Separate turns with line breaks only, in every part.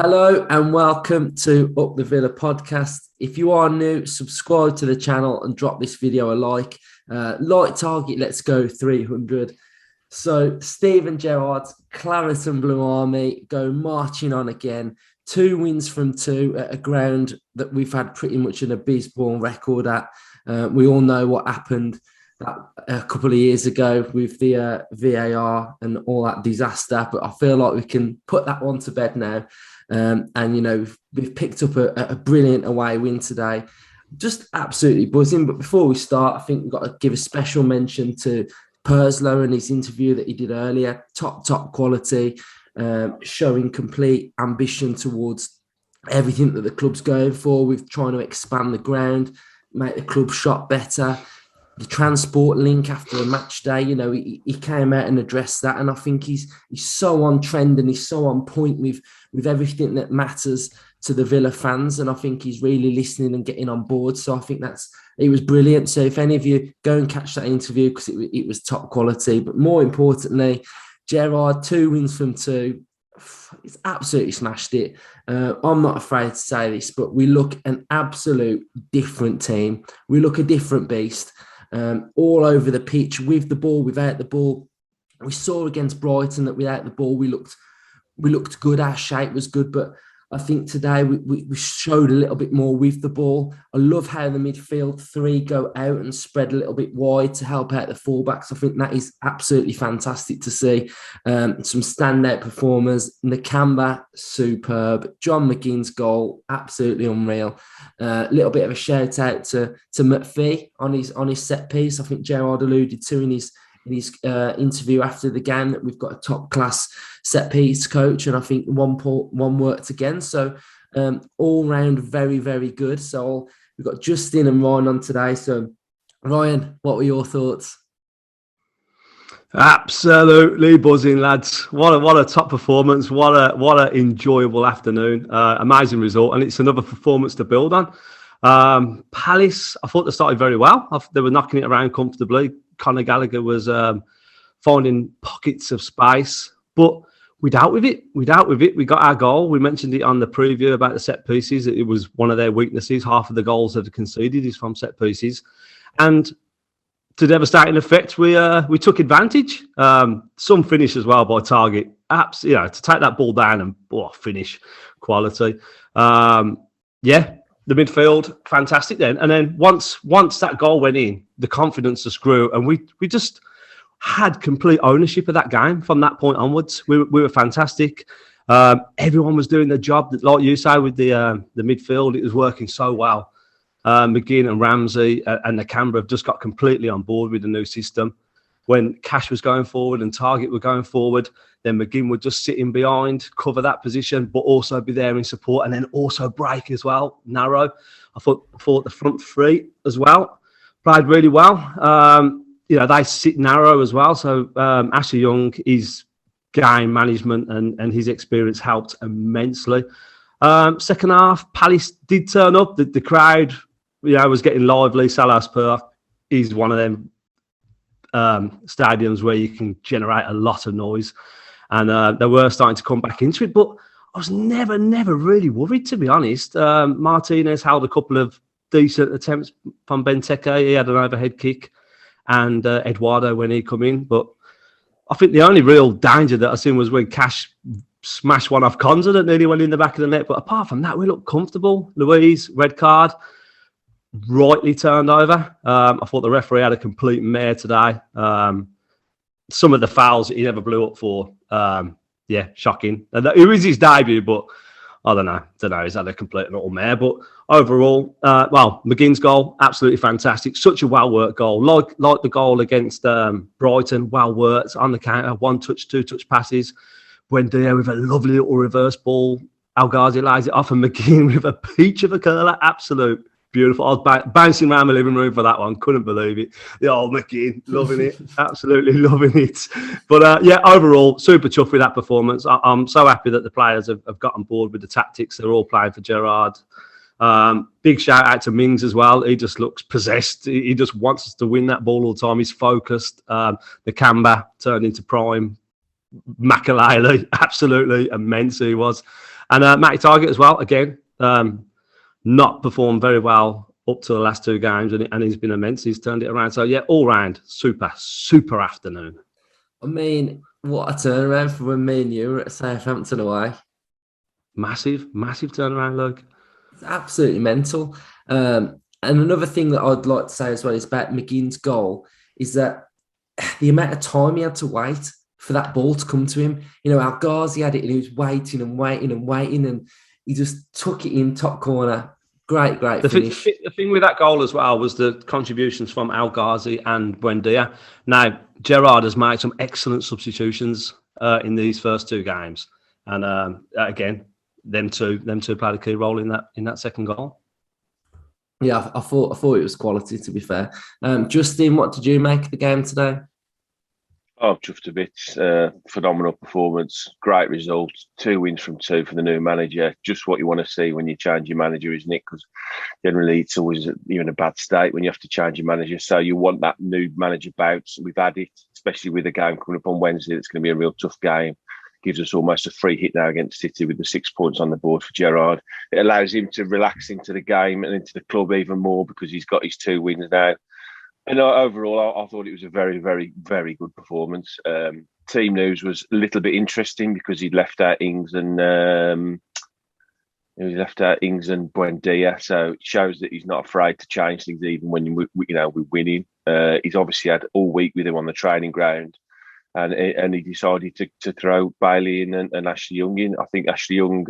Hello and welcome to Up the Villa podcast. If you are new, subscribe to the channel and drop this video a like. Like target, let's go 300. So Steven Gerrard's Claret and Blue Army go marching on again. 2 wins from 2 at a ground that we've had pretty much an abysmal record at. We all know what happened a couple of years ago with the VAR and all that disaster, but I feel like we can put that one to bed now. We've picked up a brilliant away win today. Just absolutely buzzing. But before we start, I think we've got to give a special mention to Purslow and his interview that he did earlier. Top quality, showing complete ambition towards everything that the club's going for. With trying to expand the ground, make the club shot better. The transport link after a match day, he came out and addressed that, and I think he's so on trend and he's so on point with everything that matters to the Villa fans, and I think he's really listening and getting on board. So I think it was brilliant. So if any of you go and catch that interview, because it was top quality, but more importantly, Gerrard, 2 wins from 2. He's absolutely smashed it. I'm not afraid to say this, but we look an absolute different team. We look a different beast. All over the pitch, with the ball, without the ball. We saw against Brighton that without the ball, we looked good. Our shape was good, but I think today we showed a little bit more with the ball. I love how the midfield 3 go out and spread a little bit wide to help out the fullbacks. I think that is absolutely fantastic to see. Some standout performers. Nakamba, superb. John McGinn's goal, absolutely unreal. A little bit of a shout out to McPhee on his set piece. I think Gerrard alluded to in his interview after the game that we've got a top class set piece coach, and I think one worked again. So all round very, very good. So we've got Justin and Ryan on today. So Ryan, what were your thoughts?
Absolutely buzzing, lads. What a top performance. What a enjoyable afternoon. Amazing result, and it's another performance to build on. Palace, I thought they started very well. They were knocking it around comfortably. Conor Gallagher was finding pockets of space, but we dealt with it. We got our goal. We mentioned it on the preview about the set pieces. It was one of their weaknesses. Half of the goals that are conceded is from set pieces, and to devastating effect, we took advantage. Some finish as well by target. To take that ball down and finish quality. The midfield, fantastic then. And then once that goal went in, the confidence just grew, and we just had complete ownership of that game from that point onwards. We were fantastic. Everyone was doing their job, like you say, with the midfield. It was working so well. McGinn and Ramsey and Nakamba have just got completely on board with the new system. When Cash was going forward and Target were going forward, then McGinn would just sit in behind, cover that position, but also be there in support, and then also break as well, narrow. I thought the front 3 as well played really well. They sit narrow as well. So Ashley Young, his game management and his experience helped immensely. Second half, Palace did turn up. The crowd, was getting lively. Selhurst Park is one of them stadiums where you can generate a lot of noise, and they were starting to come back into it, but I was never really worried, to be honest. Martinez held a couple of decent attempts from Benteke. He had an overhead kick, and Eduardo when he come in, but I think the only real danger that I seen was when Cash smashed one off Konza that nearly went in the back of the net, but apart from that, we looked comfortable. Louise, red card, rightly turned over. I thought the referee had a complete mare today. Some of the fouls that he never blew up for, shocking. And it was his debut, but I don't know. He's had a complete and utter mare. But overall, McGinn's goal, absolutely fantastic. Such a well-worked goal. Like the goal against Brighton, well-worked on the counter, 1-touch, 2-touch passes. Buendia with a lovely little reverse ball. El Ghazi lays it off, and McGinn with a peach of a curler. Absolute beautiful. I was bouncing around my living room for that one. Couldn't believe it. The old McGinn, loving it. Absolutely loving it. But overall, super chuffed with that performance. I'm so happy that the players have got on board with the tactics. They're all playing for Gerrard. Big shout out to Mings as well. He just looks possessed. He just wants us to win that ball all the time. He's focused. The Kamba turned into prime Makalele, absolutely immense he was. And Matty Target as well, again, not performed very well up to the last 2 games, and he's been immense. He's turned it around. So, yeah, all round, super afternoon.
I mean, what a turnaround from when me and you were at Southampton away.
Massive turnaround, Luke.
It's absolutely mental. And another thing that I'd like to say as well is about McGinn's goal is that the amount of time he had to wait for that ball to come to him. You know, Al Ghazi had it and he was waiting and waiting and waiting, and he just took it in top corner. Great finish.
The thing with that goal as well was the contributions from Al Ghazi and Buendia. Now, Gerrard has made some excellent substitutions in these first 2 games. And again, them two played a key role in that second goal.
Yeah, I thought it was quality, to be fair. Justin, what did you make of the game today?
Oh, chuffed a bit. Phenomenal performance. Great result. 2 wins from 2 for the new manager. Just what you want to see when you change your manager, isn't it? Because generally it's always you're in a bad state when you have to change your manager. So you want that new manager bounce. We've had it, especially with the game coming up on Wednesday. It's going to be a real tough game. Gives us almost a free hit now against City with the 6 points on the board for Gerrard. It allows him to relax into the game and into the club even more because he's got his 2 wins now. And overall, I thought it was a very, very, very good performance. Team news was a little bit interesting because he'd left out Ings and Buendia, so it shows that he's not afraid to change things even when we're winning. He's obviously had all week with him on the training ground, and he decided to throw Bailey in and Ashley Young in. I think Ashley Young,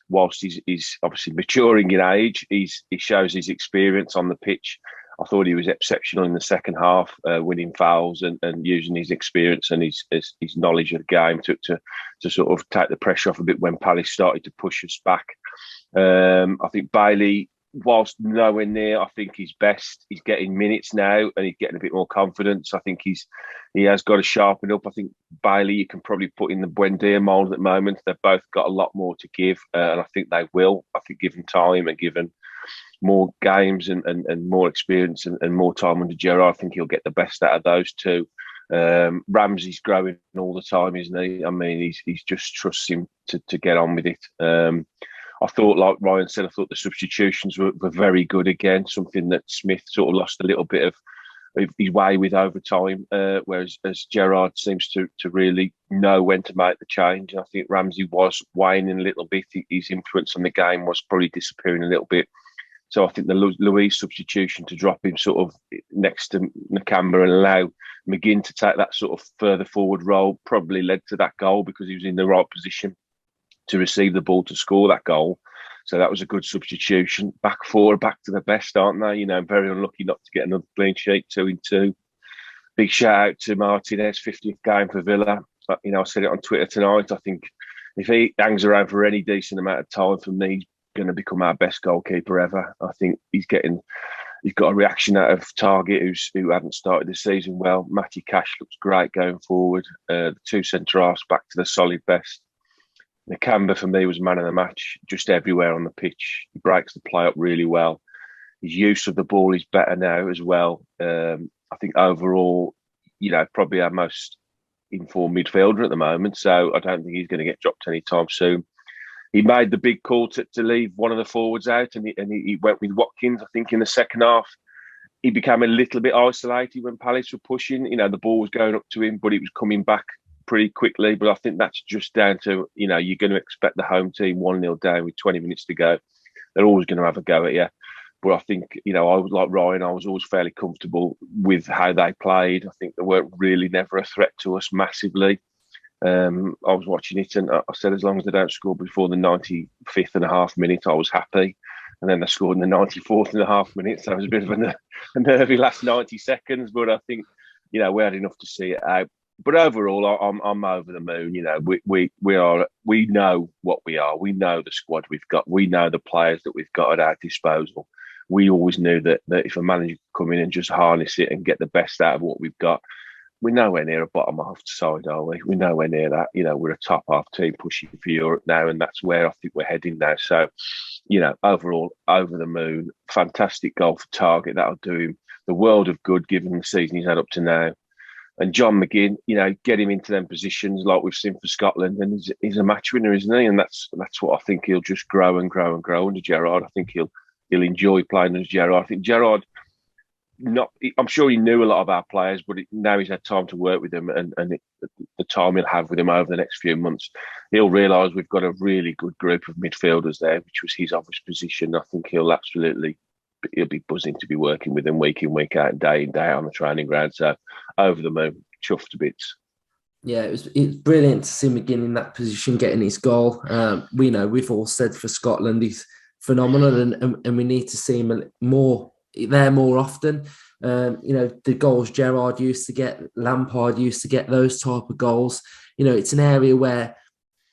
whilst he's obviously maturing in age, he shows his experience on the pitch. I thought he was exceptional in the second half, winning fouls and using his experience and his knowledge of the game to sort of take the pressure off a bit when Palace started to push us back. I think Bailey, whilst nowhere near, I think he's best. He's getting minutes now and he's getting a bit more confidence. I think he has got to sharpen up. I think Bailey, you can probably put in the Buendia mould at the moment. They've both got a lot more to give, and I think they will. I think given time and given more games and more experience and more time under Gerrard, I think he'll get the best out of those 2. Ramsey's growing all the time, isn't he? I mean, he's just trusts him to get on with it. I thought, like Ryan said, I thought the substitutions were very good again, something that Smith sort of lost a little bit of his way with over time, whereas Gerrard seems to really know when to make the change. I think Ramsey was waning a little bit. His influence on the game was probably disappearing a little bit. So I think the Luiz substitution to drop him sort of next to Nakamba and allow McGinn to take that sort of further forward role probably led to that goal because he was in the right position to receive the ball to score that goal. So that was a good substitution. Back 4, back to the best, aren't they? You know, very unlucky not to get another clean sheet, 2-2. Big shout out to Martinez, 50th game for Villa. You know, I said it on Twitter tonight. I think if he hangs around for any decent amount of time, for me, he's going to become our best goalkeeper ever. I think he's got a reaction out of Target, who hadn't started the season well. Matty Cash looks great going forward. The 2 centre-halves back to the solid best. Nakamba, for me, was man of the match, just everywhere on the pitch. He breaks the play up really well. His use of the ball is better now as well. I think overall, you know, probably our most informed midfielder at the moment. So I don't think he's going to get dropped anytime soon. He made the big call to leave one of the forwards out, and he went with Watkins. I think in the second half, he became a little bit isolated when Palace were pushing. You know, the ball was going up to him, but it was coming back pretty quickly. But I think that's just down to, you know, you're going to expect the home team 1-0 down with 20 minutes to go. They're always going to have a go at you. But I think, you know, I was like Ryan, I was always fairly comfortable with how they played. I think they weren't really never a threat to us massively. I was watching it and I said, as long as they don't score before the 95th and a half minute, I was happy. And then they scored in the 94th and a half minute. So it was a bit of a nervy last 90 seconds. But I think, you know, we had enough to see it out. But overall, I'm over the moon. You know, we know what we are. We know the squad we've got. We know the players that we've got at our disposal. We always knew that if a manager could come in and just harness it and get the best out of what we've got, we're nowhere near a bottom half side, are we? We're nowhere near that. You know, we're a top half team pushing for Europe now, and that's where I think we're heading now. So, you know, overall, over the moon, fantastic goal for Target. That'll do him the world of good given the season he's had up to now. And John McGinn, get him into them positions like we've seen for Scotland, and he's a match winner, isn't he? And that's what I think he'll just grow and grow and grow under Gerrard. I think he'll enjoy playing under Gerrard. I think Gerrard, I'm sure he knew a lot of our players, but now he's had time to work with them, and the time he'll have with them over the next few months, he'll realise we've got a really good group of midfielders there, which was his obvious position. I think he'll be buzzing to be working with them week in, week out, and day in, day out on the training ground. So over the moon, chuffed to bits.
Yeah, it's brilliant to see McGinn in that position, getting his goal. We've all said for Scotland he's phenomenal, and we need to see him more often. The goals Gerrard used to get, Lampard used to get, those type of goals. It's an area where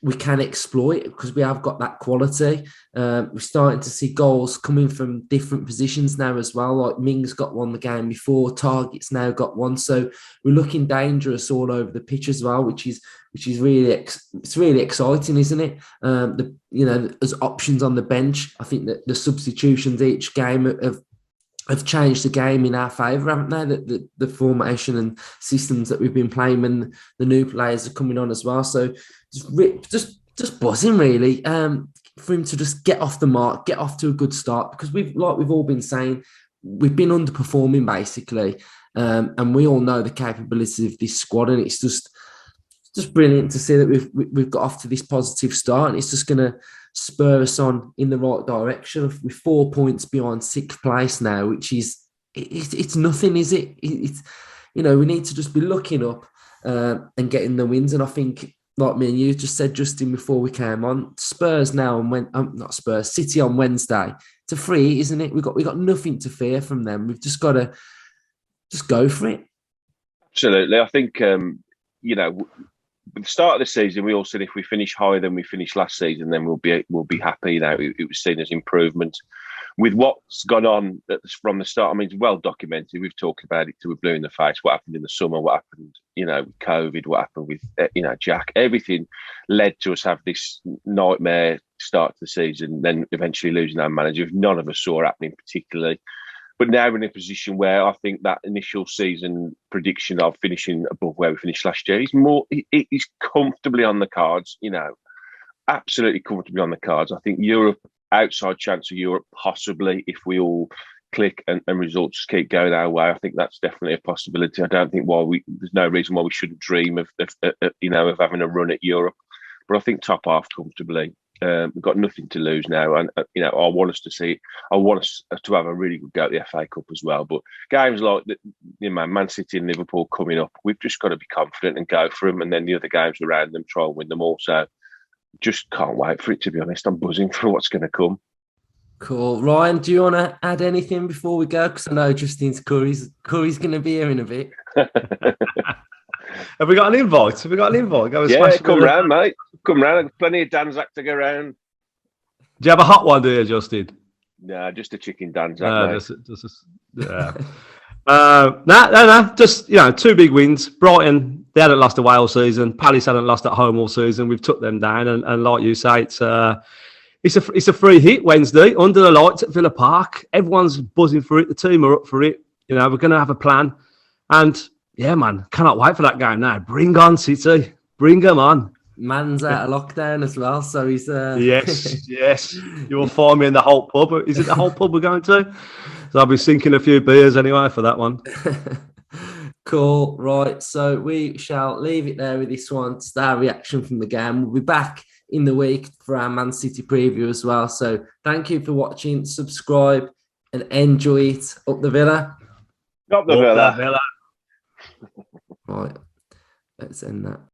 we can exploit because we have got that quality. We're starting to see goals coming from different positions now as well. Like Mings got one the game before, Target's now got one. So we're looking dangerous all over the pitch as well, which is really it's really exciting, isn't it? There's options on the bench. I think that the substitutions each game have changed the game in our favour, haven't they? The formation and systems that we've been playing when the new players are coming on as well. So just buzzing really for him to just get off the mark, get off to a good start, because we've all been saying, we've been underperforming basically, and we all know the capabilities of this squad, and it's just brilliant to see that we've got off to this positive start, and it's just going to spur us on in the right direction. With 4 points behind sixth place now, which is it's nothing, is it? It's we need to just be looking up and getting the wins. And I think, like me and you just said, Justin, before we came on, Spurs now, and not Spurs, City on Wednesday. It's a free, isn't it? We got nothing to fear from them. We've just got to just go for it.
Absolutely, I think at the start of the season, we all said if we finish higher than we finished last season, then we'll be happy. It was seen as improvement. With what's gone on from the start, I mean, it's well documented. We've talked about it till we're blue in the face. What happened in the summer? What happened, with COVID? What happened with, Jack? Everything led to us have this nightmare start to the season, then eventually losing our manager, which none of us saw happening particularly. But now we're in a position where I think that initial season prediction of finishing above where we finished last year is comfortably on the cards, absolutely comfortably on the cards. I think Europe, outside chance of Europe, possibly, if we all click and results keep going our way. I think that's definitely a possibility. I don't think there's no reason why we shouldn't dream of having a run at Europe. But I think top half comfortably. We've got nothing to lose now, and I want us to have a really good go at the FA Cup as well. But games like Man City and Liverpool coming up, we've just got to be confident and go for them, and then the other games around them, try and win them all. So just can't wait for it, to be honest. I'm buzzing for what's going to come.
Cool. Ryan, do you want to add anything before we go? Because I know Justin's Curry's going to be here in a bit.
Have we got an invite?
Come round, mate. Come round. Plenty of Danzak to go round.
Do you have a hot one there, Justin?
No, just a chicken Danzak.
No. Just, two big wins. Brighton, they hadn't lost a way all season. Palace hadn't lost at home all season. We've took them down, and like you say, it's a free hit Wednesday under the lights at Villa Park. Everyone's buzzing for it. The team are up for it. We're going to have a plan, and yeah, man, cannot wait for that game now. Bring on City. Bring them on.
Man's out of lockdown as well, so he's...
Yes. You'll find me in the Holt pub. Is it the Holt pub we're going to? So I'll be sinking a few beers anyway for that one.
Cool. Right, so we shall leave it there with this one. It's our reaction from the game. We'll be back in the week for our Man City preview as well. So thank you for watching. Subscribe and enjoy it. Up the Villa.
Up the Villa.
Right, let's end that.